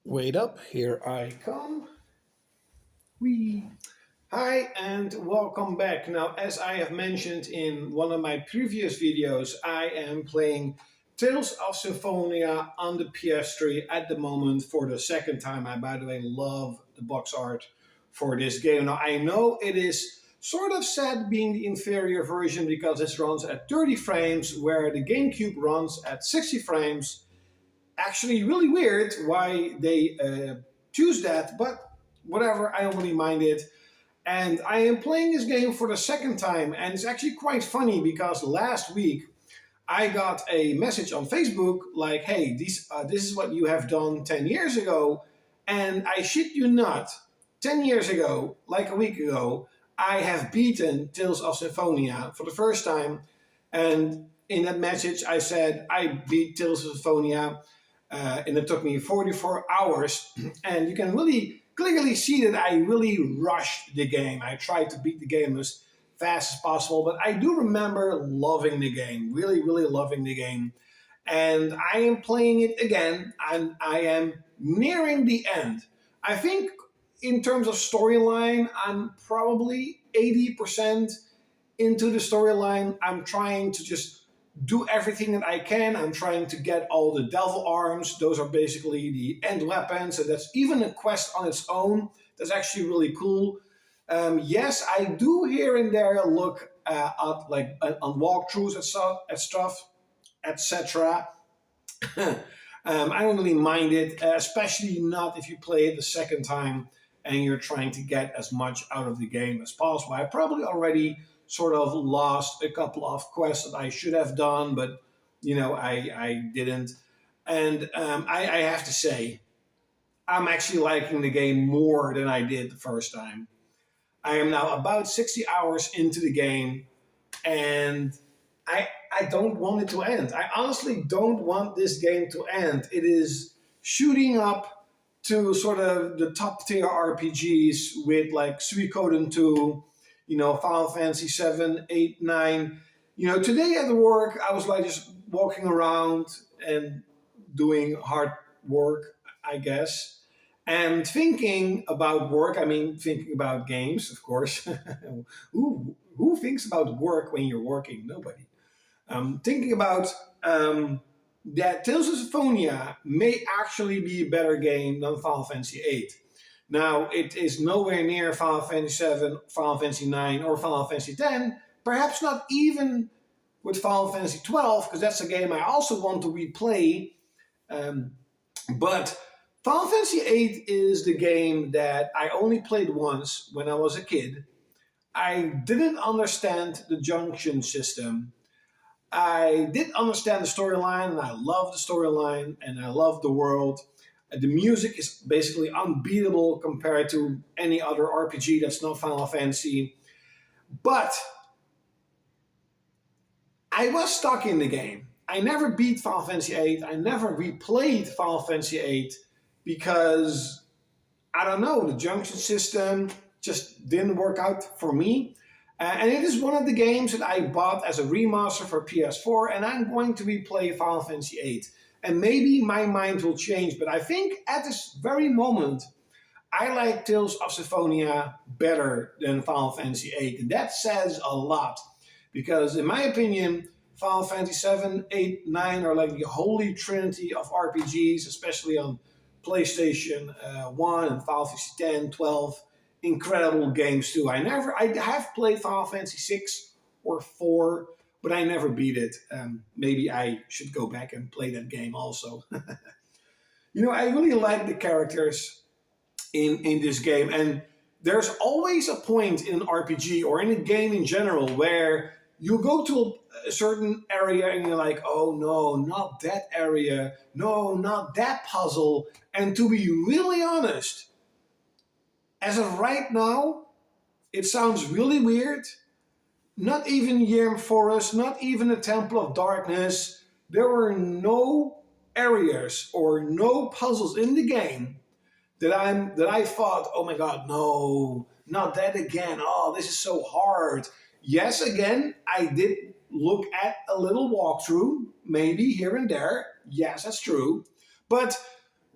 Wait up, here I come. Whee! Hi and welcome back. Now, as I have mentioned in one of my previous videos, I am playing Tales of Symphonia on the PS3 at the moment for the second time. I, by the way, love the box art for this game. Now, I know it is sort of sad being the inferior version because this runs at 30 frames, where the GameCube runs at 60 frames. Actually really weird why they choose that, but whatever, I don't really mind it. And I am playing this game for the second time, and it's actually quite funny because last week I got a message on Facebook like, hey, this is what you have done 10 years ago. And I shit you not, 10 years ago, like a week ago, I have beaten Tales of Symphonia for the first time. And in that message, I said I beat Tales of Symphonia, and it took me 44 hours. And you can really clearly see that I really rushed the game. I tried to beat the game as fast as possible, but I do remember loving the game, really, really loving the game. And I am playing it again, and I am nearing the end. I think in terms of storyline, I'm probably 80% into the storyline. I'm trying to just do everything that I can. I'm trying to get all the devil arms. Those are basically the end weapons, and that's even a quest on its own. That's actually really cool. Yes, I do here and there look at like on walkthroughs at stuff, etc. I don't really mind it, especially not if you play it the second time and you're trying to get as much out of the game as possible. I probably already sort of lost a couple of quests that I should have done, but I didn't. And I have to say, I'm actually liking the game more than I did the first time. I am now about 60 hours into the game, and I don't want it to end. I honestly don't want this game to end. It is shooting up to sort of the top tier RPGs with like Suikoden 2, Final Fantasy 7, 8, 9. Today at work, I was like just walking around and doing hard work, I guess, and thinking about work. I mean, thinking about games, of course. Who thinks about work when you're working? Nobody. Thinking about that Tales of Symphonia may actually be a better game than Final Fantasy VIII. Now, it is nowhere near Final Fantasy 7, Final Fantasy 9, or Final Fantasy 10. Perhaps not even with Final Fantasy 12, because that's a game I also want to replay. Um, but Final Fantasy 8 is the game that I only played once when I was a kid. I didn't understand the junction system. I did understand the storyline, and I love the storyline, and I love the world. The music is basically unbeatable compared to any other RPG that's not Final Fantasy. But I was stuck in the game. I never beat Final Fantasy VIII. I never replayed Final Fantasy VIII because, I don't know, the junction system just didn't work out for me. And it is one of the games that I bought as a remaster for PS4, and I'm going to replay Final Fantasy VIII. And maybe my mind will change, but I think at this very moment, I like Tales of Symphonia better than Final Fantasy VIII. And that says a lot, because in my opinion, Final Fantasy 7, 8, 9 are like the holy trinity of RPGs, especially on PlayStation 1 and Final Fantasy 10, 12. Incredible games too. I have played Final Fantasy 6 or 4, but I never beat it. Maybe I should go back and play that game also. I really like the characters in this game, and there's always a point in an RPG or in a game in general where you go to a certain area and you're like, oh no, not that area, no, not that puzzle. And to be really honest, as of right now, it sounds really weird. Not even Yirm Forest, not even the Temple of Darkness. There were no areas or no puzzles in the game that I thought, oh my god, no, not that again. Oh, this is so hard. Yes, again, I did look at a little walkthrough, maybe here and there. Yes, that's true. But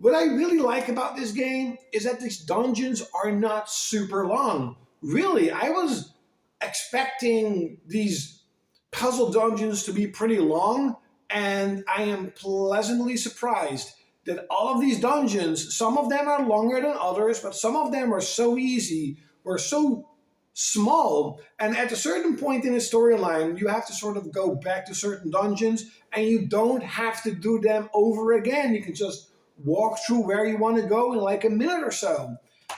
What I really like about this game is that these dungeons are not super long. Really, I was expecting these puzzle dungeons to be pretty long, and I am pleasantly surprised that all of these dungeons, some of them are longer than others, but some of them are so easy or so small. And at a certain point in the storyline, you have to sort of go back to certain dungeons, and you don't have to do them over again. You can just walk through where you want to go in like a minute or so.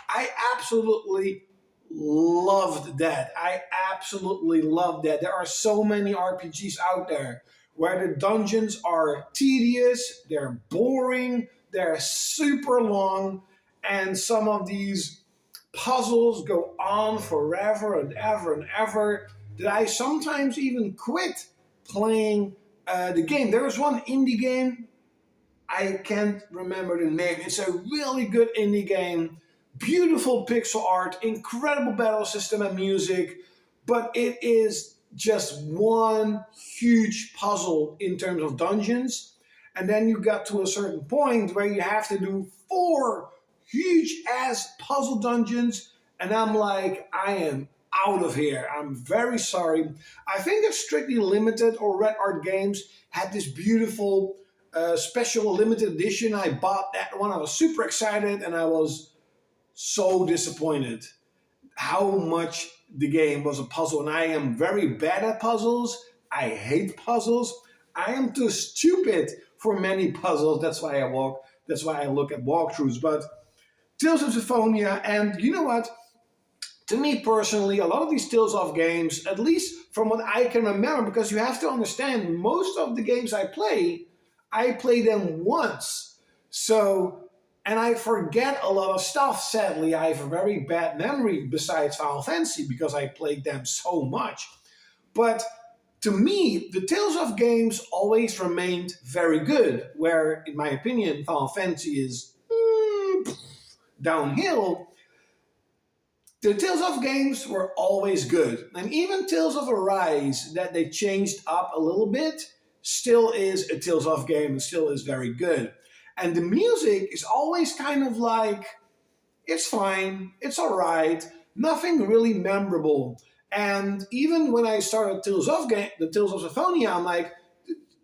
I absolutely loved that. I absolutely loved that. There are so many RPGs out there where the dungeons are tedious, they're boring, they're super long, and some of these puzzles go on forever and ever and ever that I sometimes even quit playing the game. There was one indie game, I can't remember the name. It's a really good indie game, beautiful pixel art, incredible battle system and music, but it is just one huge puzzle in terms of dungeons. And then you got to a certain point where you have to do four huge ass puzzle dungeons, and I'm like, I am out of here. I'm very sorry. I think it's Strictly Limited or Red Art Games had this beautiful special limited edition. I bought that one. I was super excited, and I was so disappointed how much the game was a puzzle. And I am very bad at puzzles. I hate puzzles. I am too stupid for many puzzles. That's why I walk. That's why I look at walkthroughs. But Tales of Symphonia, and you know what? To me personally, a lot of these Tales of games, at least from what I can remember, because you have to understand, most of the games I play them once. So, and I forget a lot of stuff, sadly. I have a very bad memory besides Final Fantasy because I played them so much. But to me, the Tales of games always remained very good, where, in my opinion, Final Fantasy is downhill. The Tales of games were always good. And even Tales of Arise, that they changed up a little bit, still is a Tales of game and still is very good. And the music is always kind of like, it's fine, it's alright, nothing really memorable. And even when I started the Tales of Symphonia, I'm like,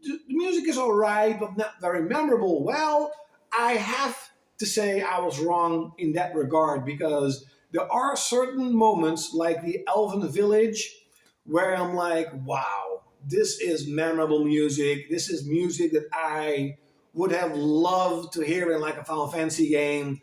the music is alright, but not very memorable. Well, I have to say I was wrong in that regard, because there are certain moments, like the Elven Village, where I'm like, wow, this is memorable music. This is music that I would have loved to hear in like a Final Fantasy game.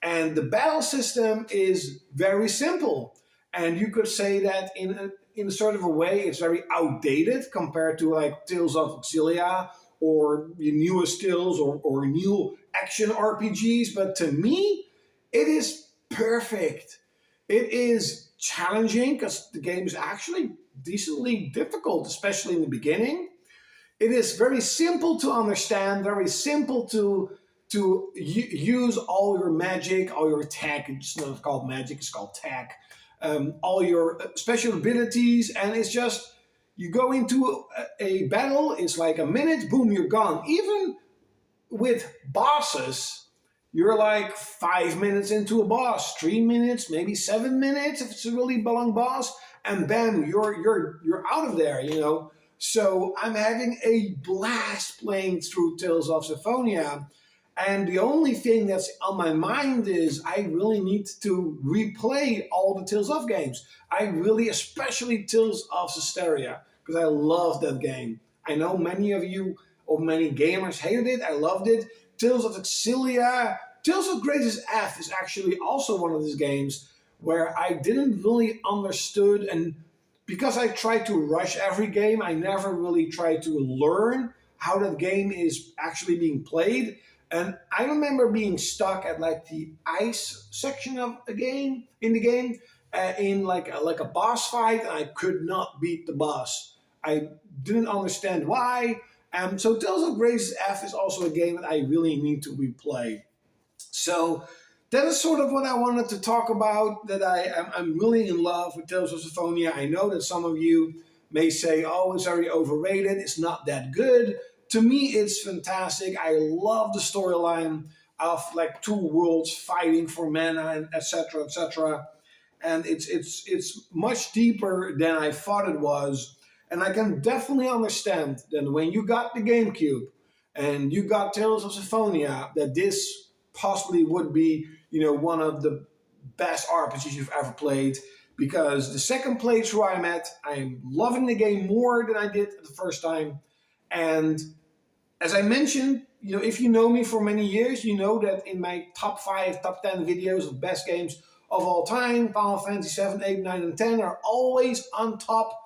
And the battle system is very simple. And you could say that in a sort of a way, it's very outdated compared to like Tales of Xillia or the newest Tales or new action RPGs. But to me, it is perfect. It is challenging because the game is actually decently difficult, especially in the beginning. It is very simple to understand, very simple to use all your magic, all your tech. It's not called magic; it's called tech. All your special abilities, and it's just you go into a battle. It's like a minute, boom, you're gone. Even with bosses, you're like 5 minutes into a boss, 3 minutes, maybe 7 minutes if it's a really long boss, and bam, you're out of there, you know. So I'm having a blast playing through Tales of Symphonia, and the only thing that's on my mind is I really need to replay all the Tales of games. I really, especially Tales of Systeria, because I love that game. I know many of you or many gamers hated it. I loved it. Tales of Xillia, Tales of Graces F is actually also one of these games where I didn't really understood, and because I tried to rush every game, I never really tried to learn how that game is actually being played. And I remember being stuck at like the ice section of a game in the game, in like a boss fight, and I could not beat the boss. I didn't understand why. So Tales of Graces F is also a game that I really need to replay. So that is sort of what I wanted to talk about, that I'm really in love with Tales of Symphonia. I know that some of you may say, oh, it's very overrated, it's not that good. To me, it's fantastic. I love the storyline. of like two worlds fighting for mana and etc. etc. And it's much deeper than I thought it was. And I can definitely understand that when you got the GameCube and you got Tales of Symphonia, that this possibly would be, one of the best RPGs you've ever played. Because the second playthrough I'm at, I'm loving the game more than I did the first time. And as I mentioned, if you know me for many years, you know that in my top 5, top 10 videos of best games of all time, Final Fantasy 7, 8, 9, and 10 are always on top.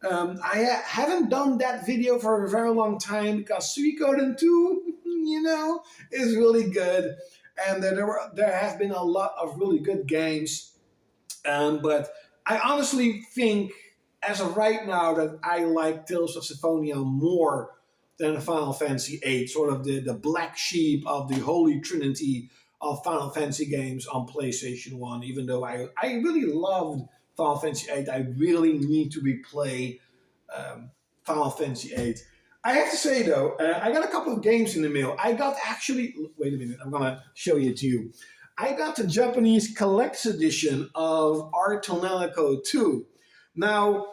Haven't done that video for a very long time because Suikoden 2, is really good. And there have been a lot of really good games. But I honestly think, as of right now, that I like Tales of Symphonia more than Final Fantasy VIII, sort of the black sheep of the holy trinity of Final Fantasy games on PlayStation 1. Even though I really loved Final Fantasy VIII, I really need to replay Final Fantasy VIII. I have to say, though, I got a couple of games in the mail. I got actually, wait a minute, I'm going to show you to you. I got the Japanese collector's edition of Art Tonelico 2. Now,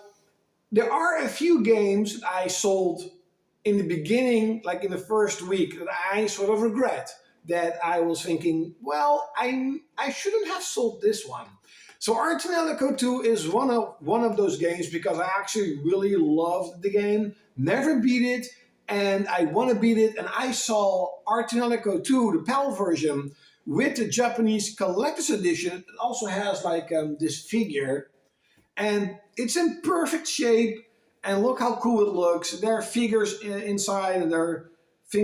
there are a few games that I sold in the beginning, like in the first week, that I sort of regret. That I was thinking, well, I shouldn't have sold this one. So Art Tonelico 2 is one of those games because I actually really loved the game, never beat it, and I want to beat it. And I saw Art Tonelico 2, the PAL version, with the Japanese collector's edition. It also has like this figure, and it's in perfect shape. And look how cool it looks. There are figures inside, and there are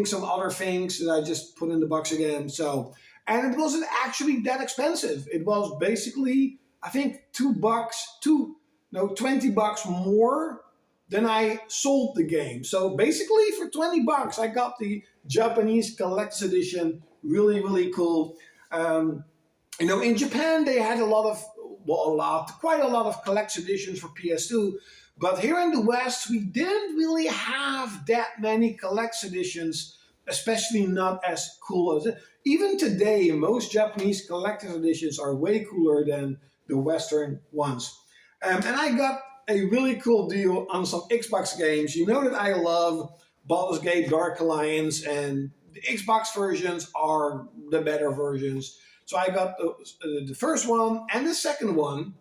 some other things that I just put in the box again. So, and it wasn't actually that expensive. It was basically, I think, $20 more than I sold the game. So basically, for $20, I got the Japanese collector's edition. Really, really cool. In Japan, they had quite a lot of collector's editions for PS2. But here in the West, we didn't really have that many collector's editions, especially not as cool as it. Even today, most Japanese collector's editions are way cooler than the Western ones. And I got a really cool deal on some Xbox games. You know that I love Baldur's Gate Dark Alliance, and the Xbox versions are the better versions. So I got the first one and the second one.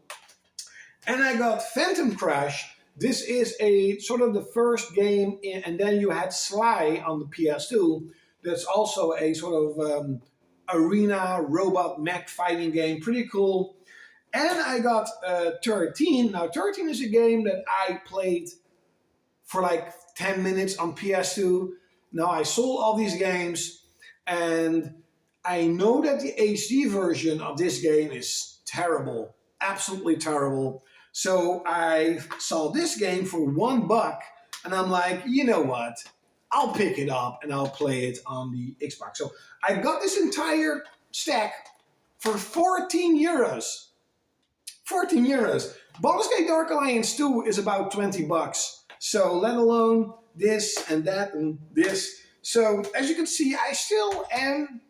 And I got Phantom Crash. This is a sort of the first game, and then you had Sly on the PS2. That's also a sort of arena robot mech fighting game. Pretty cool. And I got 13. Now, 13 is a game that I played for like 10 minutes on PS2. Now, I sold all these games, and I know that the HD version of this game is terrible. Absolutely terrible. So I saw this game for $1, and I'm like, you know what? I'll pick it up and I'll play it on the Xbox. So I got this entire stack for 14 euros. 14 euros. Baldur's Gate Dark Alliance 2 is about $20. So let alone this and that and this. So as you can see, I still am,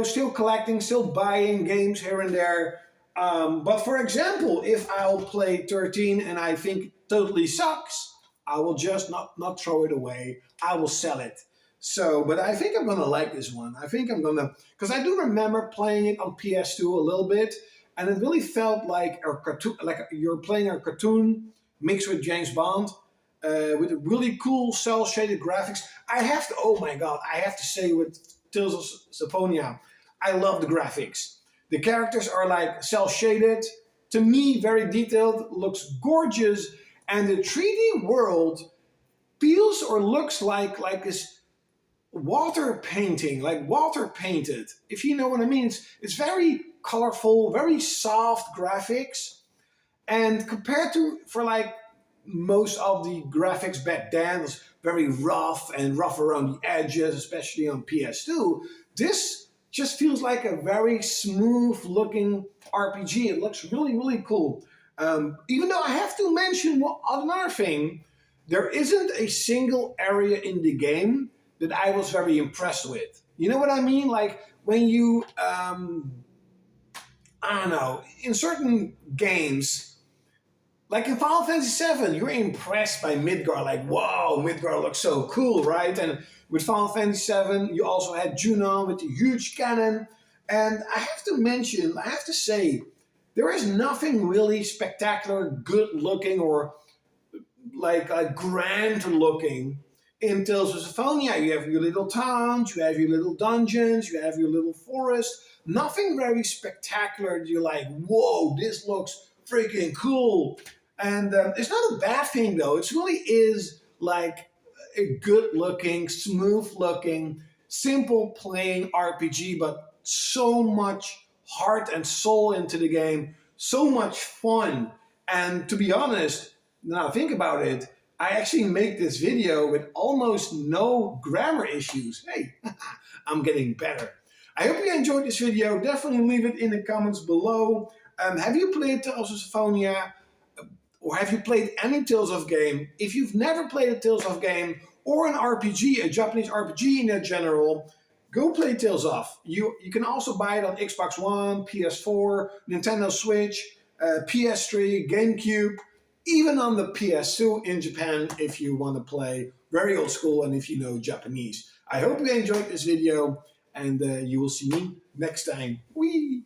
still collecting, still buying games here and there. But for example, if I'll play 13 and I think it totally sucks, I will just not throw it away. I will sell it. So, but I think I'm going to like this one. I think I'm going to, because I do remember playing it on PS2 a little bit, and it really felt like a cartoon, like you're playing a cartoon mixed with James Bond, with really cool cel-shaded graphics. Oh my God, I have to say with Tales of Symphonia, I love the graphics. The characters are like cel-shaded, to me very detailed, looks gorgeous, and the 3D world feels or looks like this water painting, like water painted, if you know what I mean. It's very colorful, very soft graphics, and compared to, for like most of the graphics back then, was very rough and rough around the edges, especially on PS2, this just feels like a very smooth looking RPG. It looks really, really cool. Even though I have to mention another thing, there isn't a single area in the game that I was very impressed with. You know what I mean? Like when you, I don't know, in certain games, like in Final Fantasy VII, you're impressed by Midgar. Like, wow, Midgar looks so cool, right? And with Final Fantasy VII, you also had Junon with the huge cannon. And I have to say, there is nothing really spectacular, good looking, or like grand looking in Tales of Symphonia. You have your little towns, you have your little dungeons, you have your little forest. Nothing very spectacular. You're like, whoa, this looks freaking cool. And it's not a bad thing though. It really is like a good looking, smooth looking, simple playing RPG, but so much heart and soul into the game, so much fun. And to be honest, now think about it, I actually make this video with almost no grammar issues. Hey, I'm getting better. I hope you enjoyed this video. Definitely leave it in the comments below. Have you played Tales of Symphonia? Or have you played any Tales of game? If you've never played a Tales of game or an RPG, a Japanese RPG in general, go play Tales of. You can also buy it on Xbox One, PS4, Nintendo Switch, PS3, GameCube, even on the PS2 in Japan if you want to play very old school and if you know Japanese. I hope you enjoyed this video and you will see me next time. Whee!